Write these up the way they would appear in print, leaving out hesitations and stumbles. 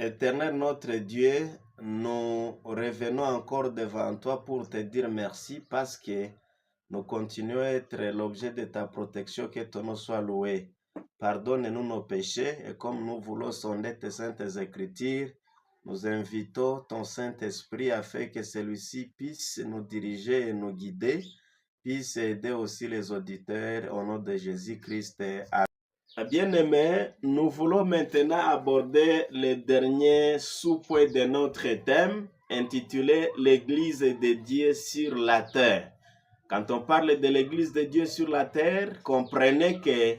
Éternel notre Dieu, nous revenons encore devant toi pour te dire merci parce que nous continuons à être l'objet de ta protection, que ton nom soit loué. Pardonne-nous nos péchés et comme nous voulons sonder tes saintes écritures, nous invitons ton Saint-Esprit afin que celui-ci puisse nous diriger et nous guider, puisse aider aussi les auditeurs au nom de Jésus-Christ. Bien-aimés, nous voulons maintenant aborder le dernier sous-point de notre thème intitulé l'Église de Dieu sur la terre. Quand on parle de l'Église de Dieu sur la terre, comprenez qu'il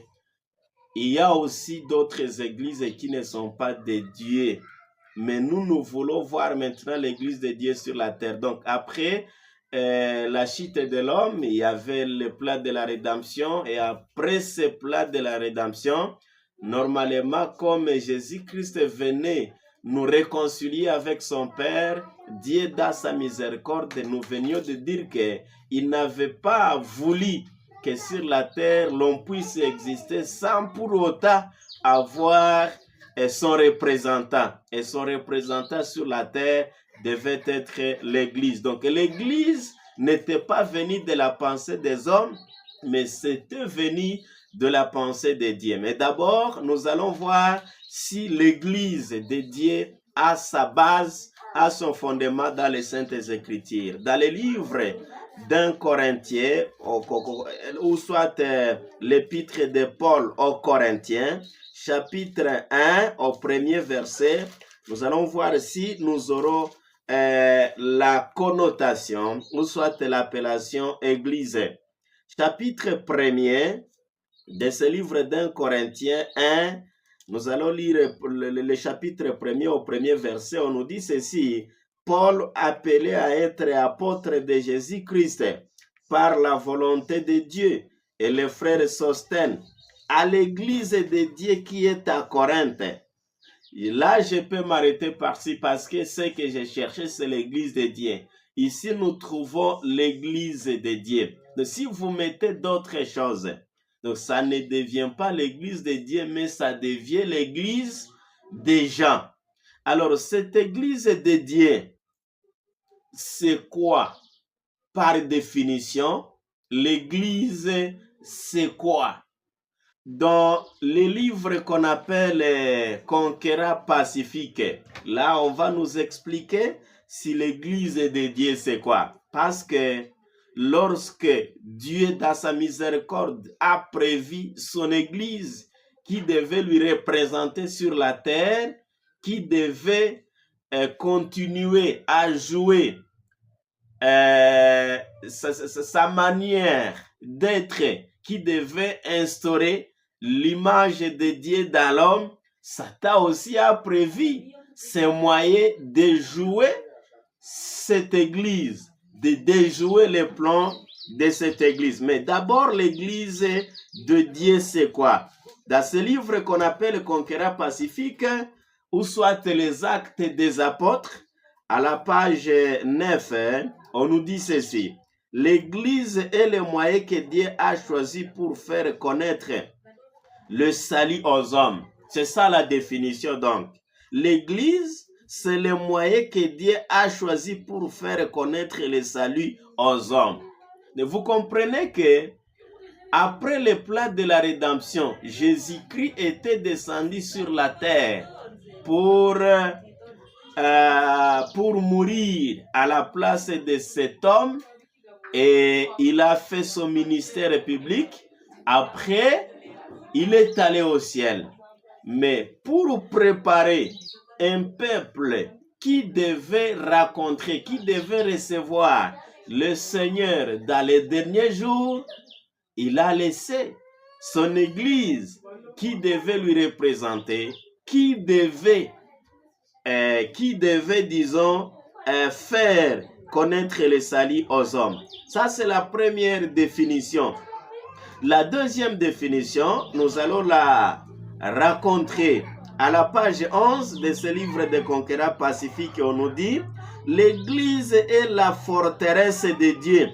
y a aussi d'autres églises qui ne sont pas de Dieu. Mais nous voulons voir maintenant l'Église de Dieu sur la terre. Donc après la chute de l'homme, il y avait le plan de la rédemption. Et après ce plan de la rédemption, normalement, comme Jésus-Christ venait nous réconcilier avec son Père, Dieu dans sa miséricorde, nous venions de dire qu'il n'avait pas voulu que sur la terre, l'on puisse exister sans pour autant avoir son représentant. Et son représentant sur la terre devait être l'Église. Donc l'Église n'était pas venue de la pensée des hommes, mais c'était venu de la pensée de Dieu. Mais d'abord, nous allons voir si l'Église de Dieu a sa base, a son fondement dans les Saintes Écritures. Dans les livres d'un Corinthien, ou soit l'épître de Paul aux Corinthiens, chapitre 1, au premier verset, nous allons voir si nous aurons la connotation, ou soit l'appellation Église. Chapitre 1er de ce livre d'un Corinthien 1, nous allons lire le chapitre 1er au premier verset. On nous dit ceci: Paul, appelé à être apôtre de Jésus-Christ par la volonté de Dieu, et les frères Sostène, à l'église de Dieu qui est à Corinthe. Et là, je peux m'arrêter par-ci parce que ce que j'ai cherché, c'est l'église de Dieu. Ici, nous trouvons l'église de Dieu. Donc, si vous mettez d'autres choses, donc ça ne devient pas l'église de Dieu, mais ça devient l'église des gens. Alors, cette église de Dieu, c'est quoi? Par définition, l'église, c'est quoi? Dans les livres qu'on appelle Conquérant Pacifique, là, on va nous expliquer si l'église de Dieu, c'est quoi? Parce que lorsque Dieu, dans sa miséricorde, a prévu son église qui devait lui représenter sur la terre, qui devait continuer à jouer sa manière d'être, qui devait instaurer l'image de Dieu dans l'homme, Satan aussi a prévu ces moyens de jouer cette église, de déjouer les plans de cette église. Mais d'abord, l'église de Dieu, c'est quoi? Dans ce livre qu'on appelle Conquérant Pacifique, ou soit les Actes des Apôtres, à la page 9, on nous dit ceci: l'église est le moyen que Dieu a choisi pour faire connaître le salut aux hommes. C'est ça la définition donc. L'église, c'est le moyen que Dieu a choisi pour faire connaître le salut aux hommes. Et vous comprenez que après le plan de la rédemption, Jésus-Christ était descendu sur la terre pour mourir à la place de cet homme, et il a fait son ministère public. Après, il est allé au ciel. Mais pour préparer un peuple qui devait rencontrer, qui devait recevoir le Seigneur dans les derniers jours, il a laissé son église qui devait lui représenter, qui devait, disons, faire connaître le salut aux hommes. Ça, c'est la première définition. La deuxième définition, nous allons la rencontrer à la page 11 de ce livre de Conquérant Pacifique. On nous dit: l'église est la forteresse de Dieu,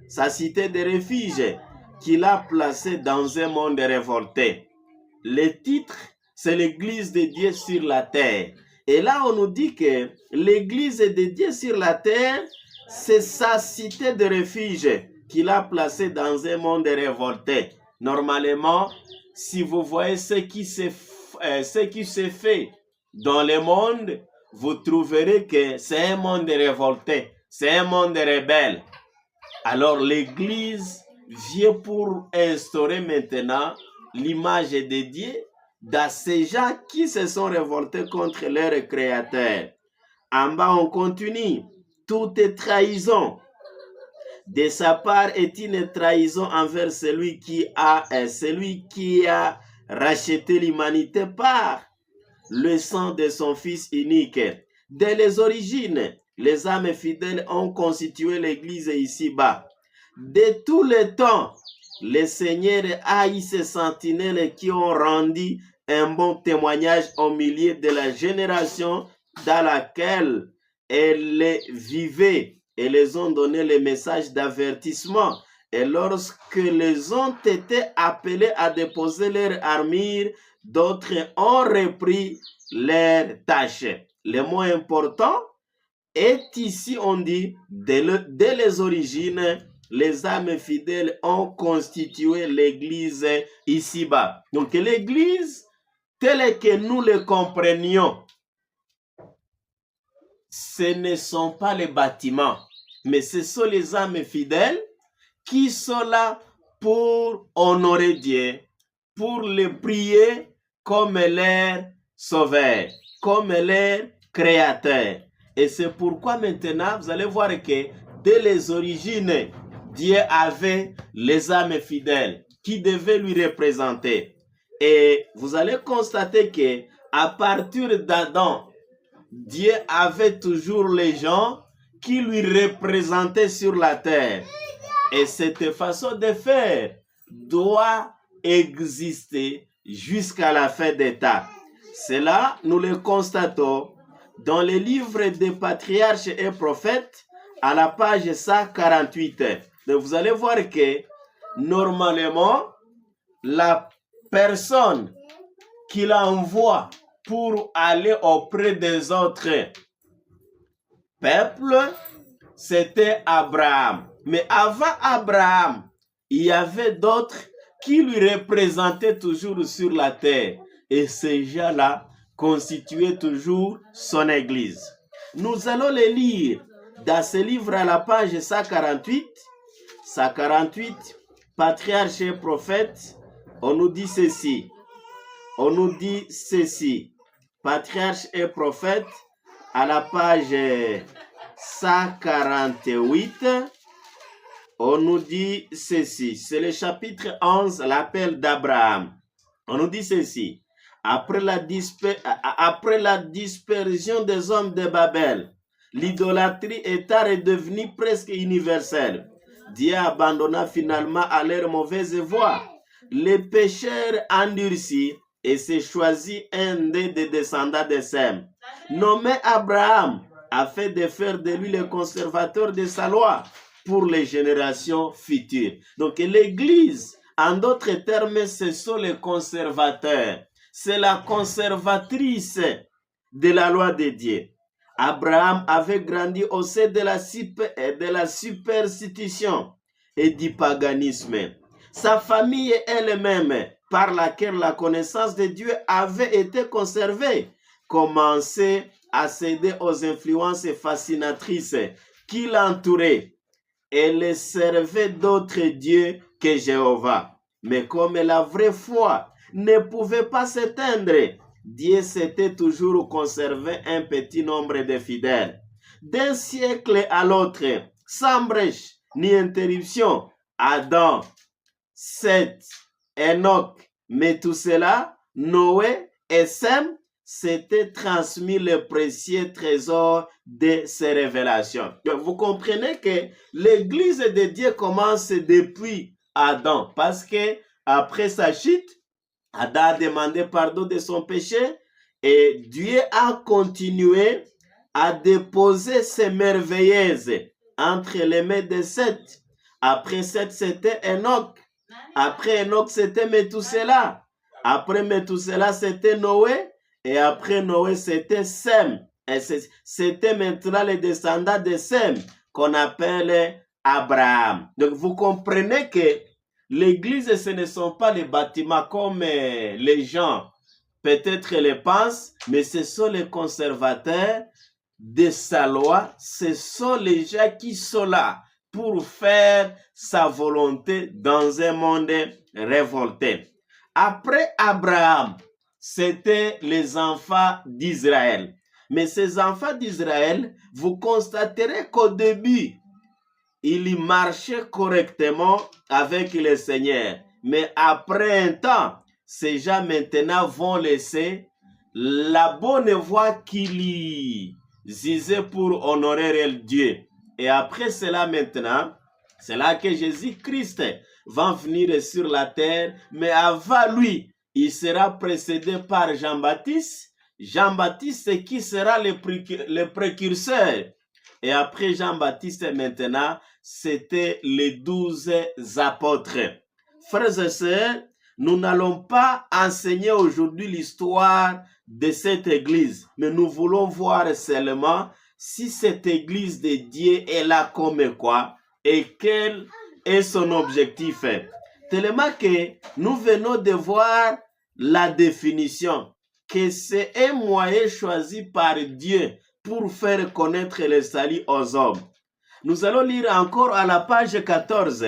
sa cité de refuge qu'il a placée dans un monde révolté. Le titre, c'est l'église de Dieu sur la terre. Et là, on nous dit que l'Église de Dieu sur la terre, c'est sa cité de refuge qu'il a placée dans un monde révolté. Normalement, si vous voyez ce qui se fait dans le monde, vous trouverez que c'est un monde révolté, c'est un monde rebelle. Alors l'Église vient pour instaurer maintenant l'image de Dieu dans ces gens qui se sont révoltés contre leur Créateur. En bas, on continue. Toute trahison de sa part est une trahison envers celui qui a racheté l'humanité par le sang de son Fils unique. Dès les origines, les âmes fidèles ont constitué l'Église ici-bas. De tous les temps, le Seigneur a eu ces sentinelles qui ont rendu un bon témoignage au milieu de la génération dans laquelle elles vivaient et les ont donné le message d'avertissement. Et lorsqu'elles ont été appelées à déposer leur armure, d'autres ont repris leurs tâches. Le mot important est ici, on dit, dès les origines, les âmes fidèles ont constitué l'Église ici-bas. Donc l'Église, telle que nous le comprenions, ce ne sont pas les bâtiments, mais ce sont les âmes fidèles qui sont là pour honorer Dieu, pour le prier comme leur sauveur, comme leur créateur. Et c'est pourquoi maintenant, vous allez voir que dès les origines, Dieu avait les âmes fidèles qui devaient lui représenter. Et vous allez constater que à partir d'Adam, Dieu avait toujours les gens qui lui représentaient sur la terre. Et cette façon de faire doit exister jusqu'à la fin des temps. Cela, nous le constatons dans les livres des patriarches et prophètes à la page 148. Donc vous allez voir que normalement, la personne qu'il envoie pour aller auprès des autres peuples, c'était Abraham. Mais avant Abraham, il y avait d'autres qui lui représentaient toujours sur la terre. Et ces gens-là constituaient toujours son église. Nous allons les lire dans ce livre à la page 148. 148, patriarche et prophète, on nous dit ceci. On nous dit ceci. Patriarche et prophète, à la page 148, on nous dit ceci. C'est le chapitre 11, l'appel d'Abraham. On nous dit ceci. Après la dispersion des hommes de Babel, l'idolâtrie étant redevenue presque universelle. Dieu abandonna finalement à leur mauvaise voie. Les pécheurs endurcis et se choisit un des descendants de Sem, nommé Abraham, afin de faire de lui le conservateur de sa loi pour les générations futures. Donc l'Église, en d'autres termes, ce sont les conservateurs. C'est la conservatrice de la loi de Dieu. Abraham avait grandi au sein de la superstition et du paganisme. Sa famille elle-même, par laquelle la connaissance de Dieu avait été conservée, commençait à céder aux influences fascinatrices qui l'entouraient. Elle servait d'autres dieux que Jéhovah. Mais comme la vraie foi ne pouvait pas s'éteindre, Dieu s'était toujours conservé un petit nombre de fidèles. D'un siècle à l'autre, sans brèche ni interruption, Adam, Seth, Enoch, Méthusela, Noé et Sem s'étaient transmis le précieux trésor de ces révélations. Donc, vous comprenez que l'Église de Dieu commence depuis Adam, parce que après sa chute, Adam a demandé pardon de son péché et Dieu a continué à déposer ses merveilleuses entre les mains de Seth. Après Seth, c'était Enoch. Après Enoch, c'était Méthusela. Après Méthusela, c'était Noé. Et après Noé, c'était Sem. Et c'était maintenant les descendants de Sem qu'on appelle Abraham. Donc vous comprenez que l'église, ce ne sont pas les bâtiments comme les gens peut-être les pensent, mais ce sont les conservateurs de sa loi, ce sont les gens qui sont là pour faire sa volonté dans un monde révolté. Après Abraham, c'était les enfants d'Israël. Mais ces enfants d'Israël, vous constaterez qu'au début, ils marchaient correctement avec le Seigneur. Mais après un temps, ces gens maintenant vont laisser la bonne voie qu'ils disaient pour honorer Dieu. Et après cela maintenant, c'est là que Jésus-Christ va venir sur la terre, mais avant lui, il sera précédé par Jean-Baptiste. Jean-Baptiste qui sera le précurseur. Et après Jean-Baptiste maintenant, c'était les 12 apôtres. Frères et sœurs, nous n'allons pas enseigner aujourd'hui l'histoire de cette église, mais nous voulons voir seulement si cette église de Dieu est là comme quoi et quel est son objectif. Tellement que nous venons de voir la définition, que c'est un moyen choisi par Dieu pour faire connaître le salut aux hommes. Nous allons lire encore à la page 14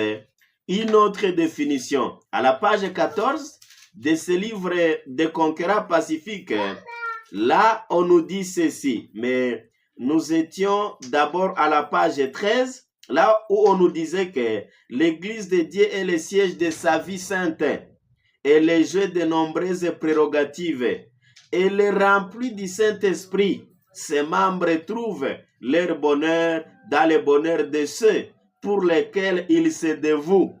une autre définition. À la page 14 de ce livre des conquérants pacifiques, là on nous dit ceci, mais nous étions d'abord à la page 13, là où on nous disait que l'église de Dieu est le siège de sa vie sainte et le jeu de nombreuses prérogatives. Elle est remplie du Saint-Esprit. Ses membres trouvent leur bonheur dans le bonheur de ceux pour lesquels ils se dévouent.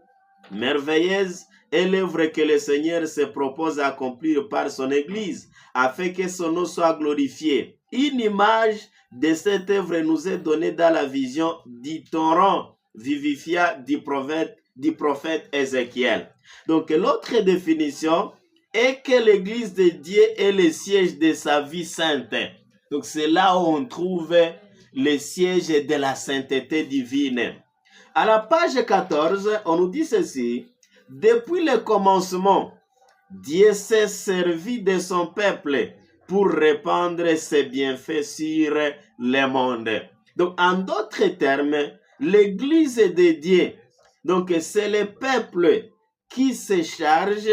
Merveilleuse est l'œuvre que le Seigneur se propose d'accomplir par son Église, afin que son nom soit glorifié. Une image de cette œuvre nous est donnée dans la vision du torrent vivifiant du prophète Ézéchiel. Donc l'autre définition est que l'Église de Dieu est le siège de sa vie sainte. Donc c'est là où on trouve le siège de la sainteté divine. À la page 14, on nous dit ceci. Depuis le commencement, Dieu s'est servi de son peuple pour répandre ses bienfaits sur le monde. Donc en d'autres termes, l'Église de Dieu, donc c'est le peuple qui se charge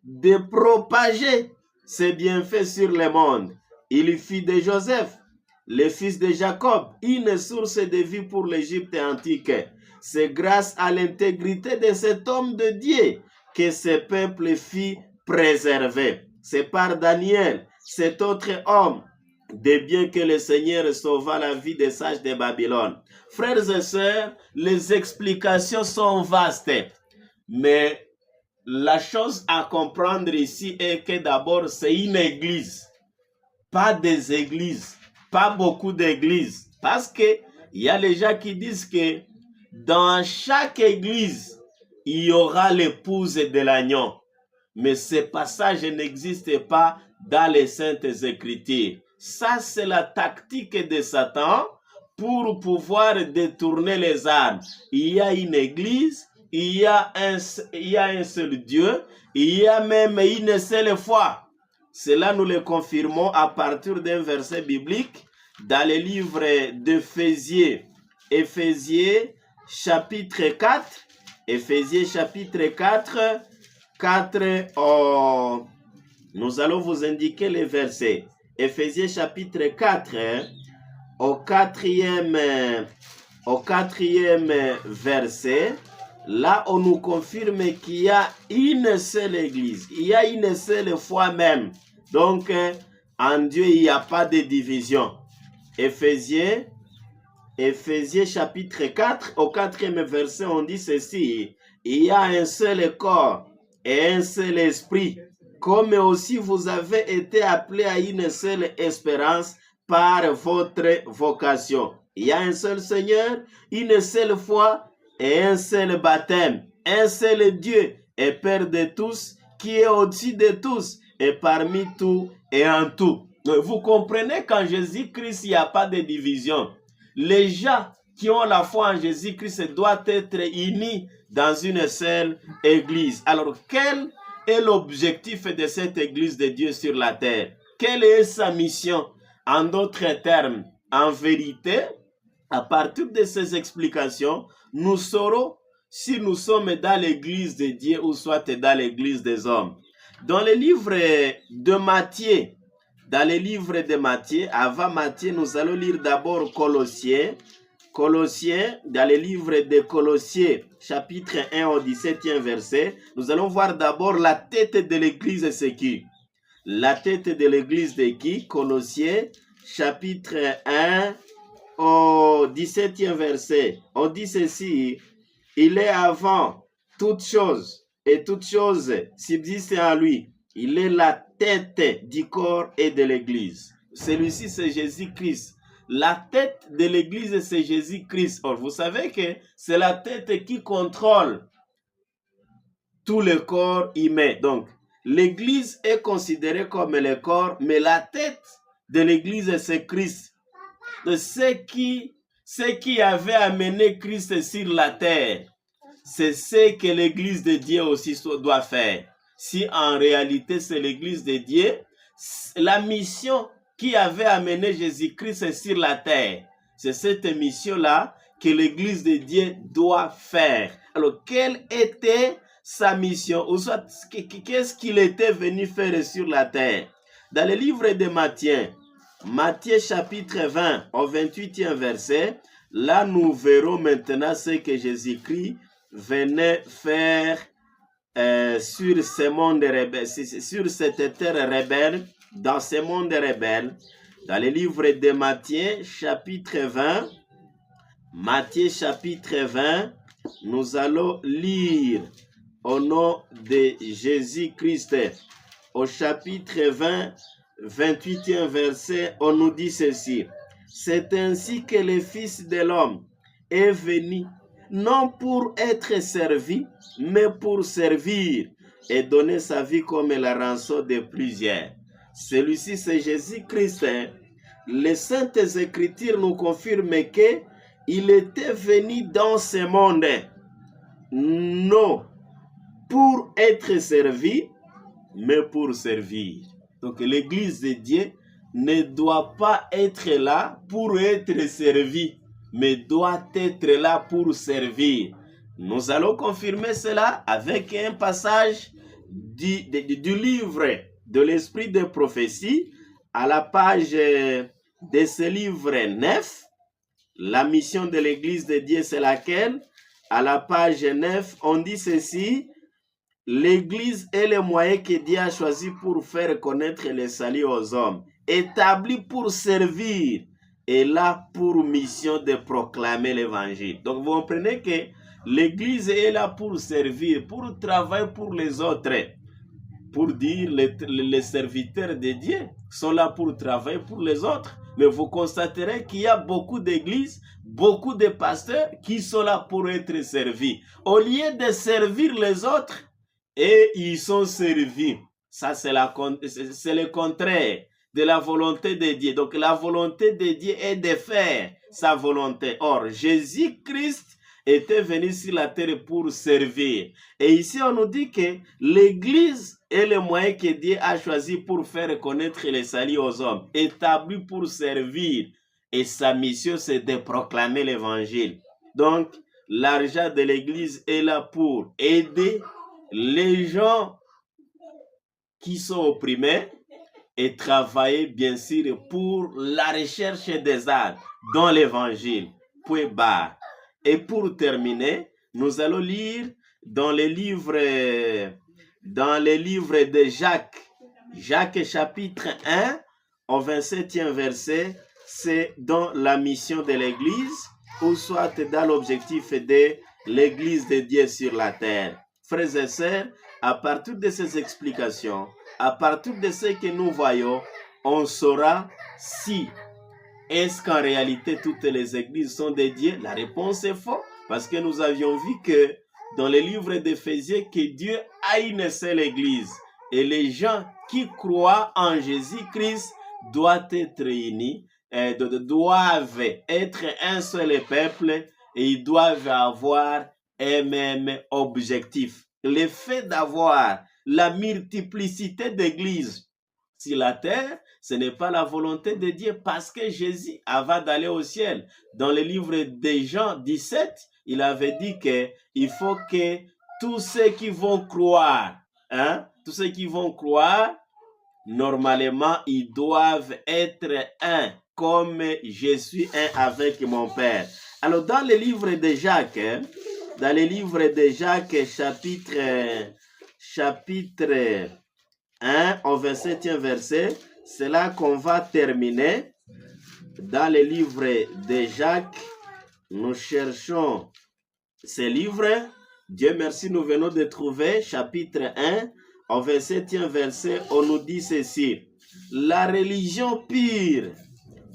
de propager ses bienfaits sur le monde. Il fit de Joseph, le fils de Jacob, une source de vie pour l'Égypte antique. C'est grâce à l'intégrité de cet homme de Dieu que ce peuple fut préservé. C'est par Daniel, cet autre homme, de bien que le Seigneur sauva la vie des sages de Babylone. Frères et sœurs, les explications sont vastes, mais la chose à comprendre ici est que d'abord c'est une église, pas des églises, pas beaucoup d'églises, parce que il y a les gens qui disent que dans chaque église il y aura l'épouse de l'agneau, mais ce passage n'existe pas dans les saintes écritures. Ça c'est la tactique de Satan pour pouvoir détourner les âmes. Il y a une église, il y a un seul Dieu, il y a même une seule foi. Cela nous le confirmons à partir d'un verset biblique dans le livre d'Éphésiens, chapitre 4, Éphésiens chapitre 4, nous allons vous indiquer les versets. Éphésiens chapitre 4, au quatrième verset, là on nous confirme qu'il y a une seule église, il y a une seule foi même. Donc en Dieu il n'y a pas de division. Éphésiens chapitre 4, au 4e verset on dit ceci. Il y a un seul corps et un seul esprit, comme aussi vous avez été appelés à une seule espérance par votre vocation. Il y a un seul Seigneur, une seule foi et un seul baptême, un seul Dieu et Père de tous, qui est au-dessus de tous et parmi tous et en tout. Vous comprenez qu'en Jésus-Christ, il n'y a pas de division. Les gens qui ont la foi en Jésus-Christ doivent être unis dans une seule église. Alors, quel est l'objectif de cette église de Dieu sur la terre? Quelle est sa mission? En d'autres termes, en vérité, à partir de ces explications, nous saurons si nous sommes dans l'église de Dieu ou soit dans l'église des hommes. Dans le livre de Matthieu, avant Matthieu, nous allons lire d'abord Colossiens, dans le livre de Colossiens, chapitre 1 au 17e verset, nous allons voir d'abord la tête de l'église, c'est qui? La tête de l'église de qui? Colossiens, chapitre 1 au 17e verset. On dit ceci, il est avant toute chose, et toute chose subsiste en lui. Il est la tête du corps et de l'église. Celui-ci, c'est Jésus-Christ. La tête de l'église, c'est Jésus-Christ. Or, vous savez que c'est la tête qui contrôle tout le corps humain. Donc, l'église est considérée comme le corps, mais la tête de l'église, c'est Christ. Ce qui avait amené Christ sur la terre, c'est ce que l'église de Dieu aussi doit faire. Si en réalité c'est l'église de Dieu, la mission qui avait amené Jésus-Christ sur la terre, c'est cette mission-là que l'église de Dieu doit faire. Alors, quelle était sa mission? Ou soit, qu'est-ce qu'il était venu faire sur la terre? Dans le livre de Matthieu chapitre 20 au 28e verset, là nous verrons maintenant ce que Jésus-Christ venait faire sur ce monde rebelle, sur cette terre rebelle, dans ce monde rebelle. Dans le livre de Matthieu chapitre 20, nous allons lire au nom de Jésus-Christ. Au chapitre 20, 28e verset, on nous dit ceci. C'est ainsi que le Fils de l'homme est venu, non pour être servi, mais pour servir et donner sa vie comme la rançon de plusieurs. Celui-ci, c'est Jésus-Christ. Les Saintes Écritures nous confirment qu'il était venu dans ce monde, non pour être servi, mais pour servir. Donc l'église de Dieu ne doit pas être là pour être servie, mais doit être là pour servir. Nous allons confirmer cela avec un passage du livre de l'Esprit de prophétie à la page de ce livre 9. La mission de l'église de Dieu, c'est laquelle? À la page 9, on dit ceci. L'église est le moyen que Dieu a choisi pour faire connaître le salut aux hommes, établi pour servir et là pour mission de proclamer l'évangile. Donc vous comprenez que l'église est là pour servir, pour travailler pour les autres. Pour dire les serviteurs de Dieu sont là pour travailler pour les autres. Mais vous constaterez qu'il y a beaucoup d'églises, beaucoup de pasteurs qui sont là pour être servis. Au lieu de servir les autres, et ils sont servis. Ça, c'est le contraire de la volonté de Dieu. Donc, la volonté de Dieu est de faire sa volonté. Or, Jésus-Christ était venu sur la terre pour servir. Et ici, on nous dit que l'Église est le moyen que Dieu a choisi pour faire connaître le salut aux hommes, établi pour servir. Et sa mission, c'est de proclamer l'Évangile. Donc, l'argent de l'Église est là pour aider les gens qui sont opprimés et travailler bien sûr pour la recherche des âmes dans l'évangile. Point barre. Et pour terminer, nous allons lire dans les livres de Jacques chapitre 1 au 27e verset, c'est dans la mission de l'église ou soit dans l'objectif de l'église de Dieu sur la terre. Frères et sœurs, à partir de ces explications, à partir de ce que nous voyons, on saura si est-ce qu'en réalité toutes les églises sont de Dieu. La réponse est faux, parce que nous avions vu que dans le livre d'Éphésiens, que Dieu a une seule église. Et les gens qui croient en Jésus-Christ doivent être unis, doivent être un seul peuple et ils doivent avoir un même objectif. Le fait d'avoir la multiplicité d'églises sur la terre, ce n'est pas la volonté de Dieu parce que Jésus, avant d'aller au ciel, dans le livre de Jean 17, il avait dit qu'il faut que tous ceux qui vont croire, tous ceux qui vont croire, normalement, ils doivent être un, comme je suis un avec mon Père. Alors, dans le livre de Jacques, chapitre 1, au 27e verset, c'est là qu'on va terminer. Dans le livre de Jacques, nous cherchons ce livre. Dieu merci, nous venons de trouver chapitre 1, au 27e verset, on nous dit ceci. La religion pure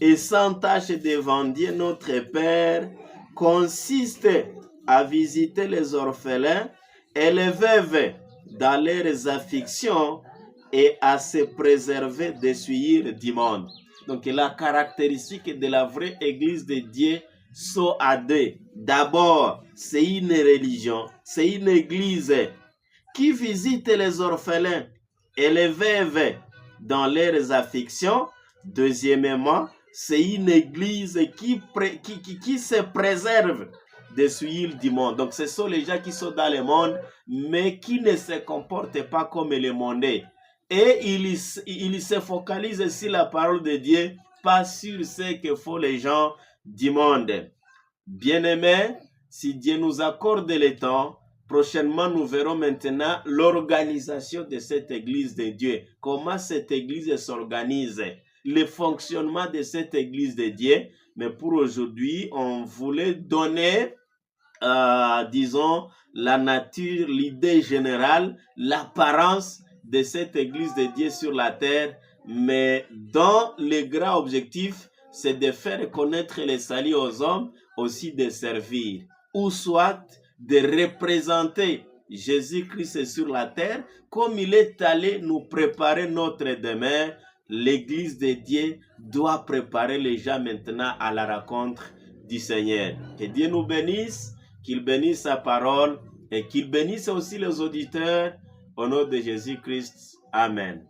et sans tache devant Dieu notre Père consiste à visiter les orphelins et les veuves dans leurs afflictions et à se préserver des souillures du monde. Donc la caractéristique de la vraie église de Dieu sont à deux. D'abord, c'est une religion, c'est une église qui visite les orphelins et les veuves dans leurs afflictions. Deuxièmement, c'est une église qui se préserve des souillures du monde. Donc ce sont les gens qui sont dans le monde, mais qui ne se comportent pas comme le monde. Et il se focalise sur la parole de Dieu, pas sur ce que font les gens du monde. Bien-aimés, si Dieu nous accorde le temps, prochainement nous verrons maintenant l'organisation de cette église de Dieu. Comment cette église s'organise, le fonctionnement de cette église de Dieu. Mais pour aujourd'hui, on voulait donner, disons, la nature, l'idée générale, l'apparence de cette église de Dieu sur la terre, mais dont le grand objectif, c'est de faire connaître le salut aux hommes, aussi de servir, ou soit de représenter Jésus-Christ sur la terre, comme il est allé nous préparer notre demain. L'église de Dieu doit préparer les gens maintenant à la rencontre du Seigneur. Que Dieu nous bénisse, qu'il bénisse sa parole et qu'il bénisse aussi les auditeurs. Au nom de Jésus-Christ. Amen.